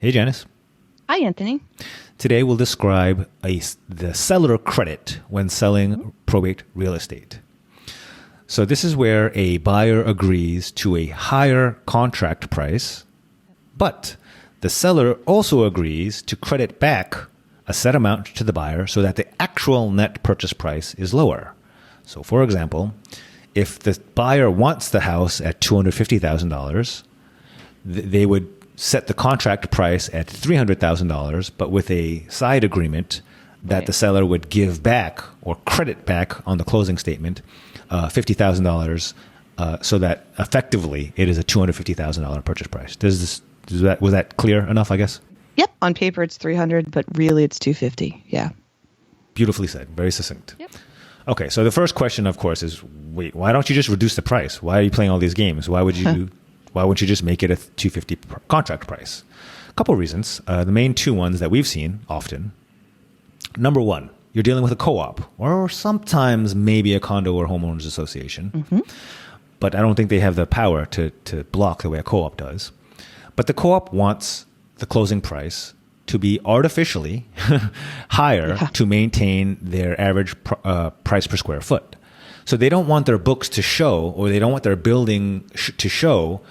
Hey, Janice. Hi, Anthony. Today we'll describe the seller credit when selling probate real estate. So this is where a buyer agrees to a higher contract price, but the seller also agrees to credit back a set amount to the buyer so that the actual net purchase price is lower. So for example, if the buyer wants the house at $250,000, they would set the contract price at $300,000, but with a side agreement that the seller would give back or credit back on the closing statement $50,000, so that effectively it is a $250,000 purchase price. Was that clear enough, I guess? Yep. On paper, it's 300, but really it's 250. Yeah. Beautifully said. Very succinct. Yep. Okay. So the first question, of course, is, wait, why don't you just reduce the price? Why are you playing all these games? Why wouldn't you just make it a $250 contract price? A couple of reasons. The main two ones that we've seen often. Number one, you're dealing with a co-op or sometimes maybe a condo or homeowners association. Mm-hmm. But I don't think they have the power to block the way a co-op does. But the co-op wants the closing price to be artificially higher to maintain their average price per square foot. So they don't want their books to show, or they don't want their building to show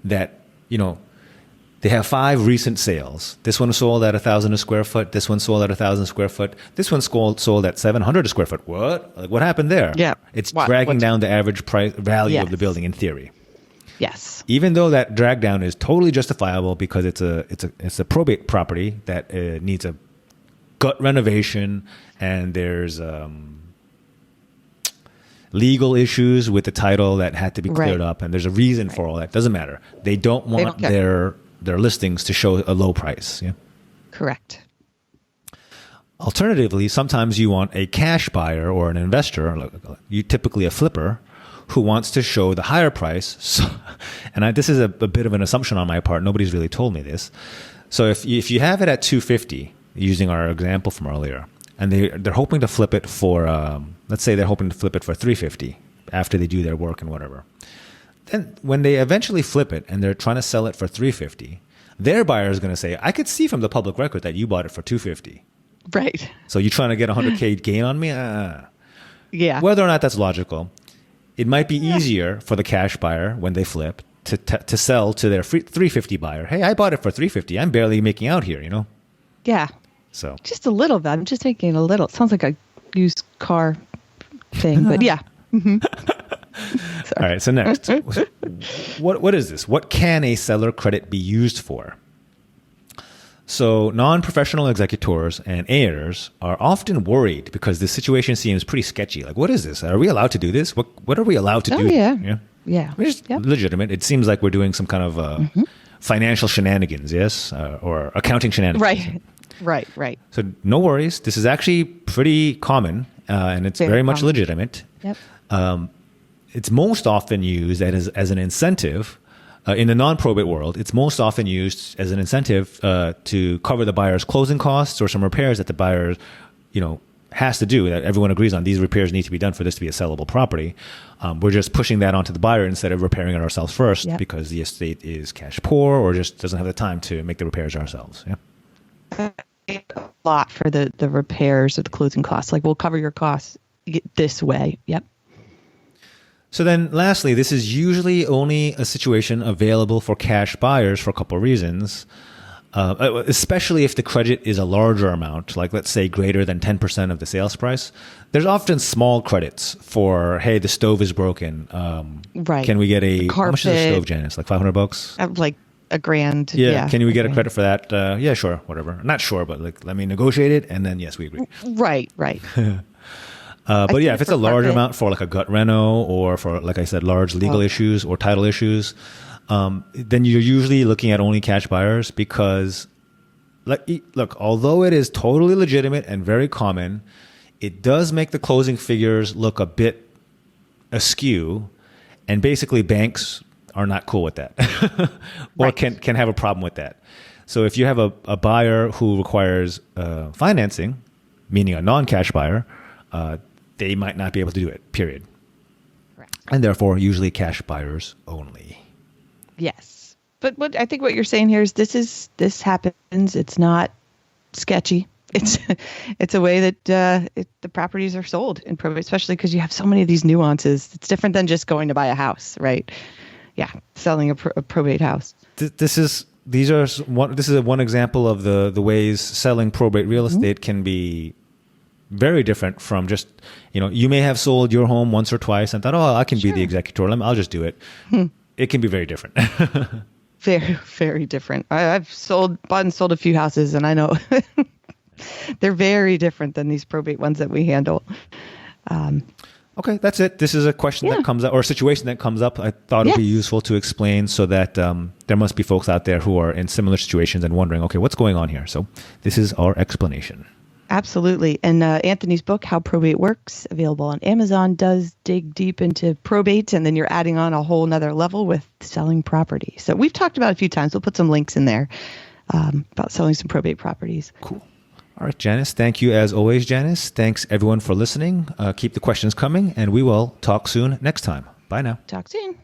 that, they have 5 recent sales. This one sold at 1,000 a square foot. This one sold at 1,000 square foot. This one sold at 700 a square foot. What? Like, what happened there? Yeah. It's dragging down the average price value of the building in theory. Yes. Even though that drag down is totally justifiable because it's a probate property that needs a gut renovation, and there's legal issues with the title that had to be cleared up, and there's a reason for all that. Doesn't matter. They don't want their listings to show a low price. Yeah. Correct. Alternatively, sometimes you want a cash buyer or an investor, typically a flipper, who wants to show the higher price. So, and this is a bit of an assumption on my part. Nobody's really told me this. So if you have it at $250, using our example from earlier, and they're hoping to flip it for, let's say they're hoping to flip it for $350 after they do their work and whatever. Then when they eventually flip it and they're trying to sell it for $350, their buyer is going to say, I could see from the public record that you bought it for $250. Right. So you're trying to get $100K gain on me? Yeah. Whether or not that's logical, it might be easier for the cash buyer when they flip to sell to their $350 buyer. Hey, I bought it for $350. I'm barely making out here, Yeah. So just a little bit. I'm just making a little. It sounds like a used car thing, but yeah. Mm-hmm. All right. So next, what is this? What can a seller credit be used for? So non-professional executors and heirs are often worried because the situation seems pretty sketchy. Like, what is this? Are we allowed to do this? What are we allowed to do? Yeah. Which is legitimate. It seems like we're doing some kind of financial shenanigans, yes? Or accounting shenanigans. Right. So no worries. This is actually pretty common, and it's very much legitimate. Yep. It's most often used as an incentive. In the non-probate world, it's most often used as an incentive to cover the buyer's closing costs or some repairs that the buyer, has to do, that everyone agrees on. These repairs need to be done for this to be a sellable property. We're just pushing that onto the buyer instead of repairing it ourselves first because the estate is cash poor or just doesn't have the time to make the repairs ourselves. Yeah. A lot for the repairs or the closing costs. Like, we'll cover your costs this way. Yep. So then lastly, this is usually only a situation available for cash buyers for a couple of reasons, especially if the credit is a larger amount, like let's say greater than 10% of the sales price. There's often small credits for, hey, the stove is broken. Right. Can we get a carpet, how much is a stove, Janice? Like $500? Like $1,000. Yeah. Can we get a credit for that? Yeah, sure. Whatever. Not sure, but let me negotiate it. And then, yes, we agree. Right. But yeah, if it's a large amount for like a gut reno or for, like I said, large legal issues or title issues, then you're usually looking at only cash buyers because, look, although it is totally legitimate and very common, it does make the closing figures look a bit askew, and basically banks are not cool with that or can have a problem with that. So if you have a buyer who requires financing, meaning a non-cash buyer, they might not be able to do it, period. Correct. And therefore, usually cash buyers only. Yes. But what I think what you're saying here is this happens. It's not sketchy. It's a way that the properties are sold in probate, especially because you have so many of these nuances. It's different than just going to buy a house, right? Yeah, selling a probate house. This is one example of the ways selling probate real estate can be very different from just, you may have sold your home once or twice and thought, oh, I can be the executor. I'll just do it. It can be very different. Very, very different. I've bought and sold a few houses, and I know they're very different than these probate ones that we handle. Okay, that's it. This is a question that comes up, or a situation that comes up. I thought it would be useful to explain so that there must be folks out there who are in similar situations and wondering, okay, what's going on here? So this is our explanation. Absolutely. And Anthony's book, How Probate Works, available on Amazon, does dig deep into probate, and then you're adding on a whole nother level with selling property. So we've talked about it a few times. We'll put some links in there about selling some probate properties. Cool. All right, Janice. Thank you as always, Janice. Thanks everyone for listening. Keep the questions coming, and we will talk soon next time. Bye now. Talk soon.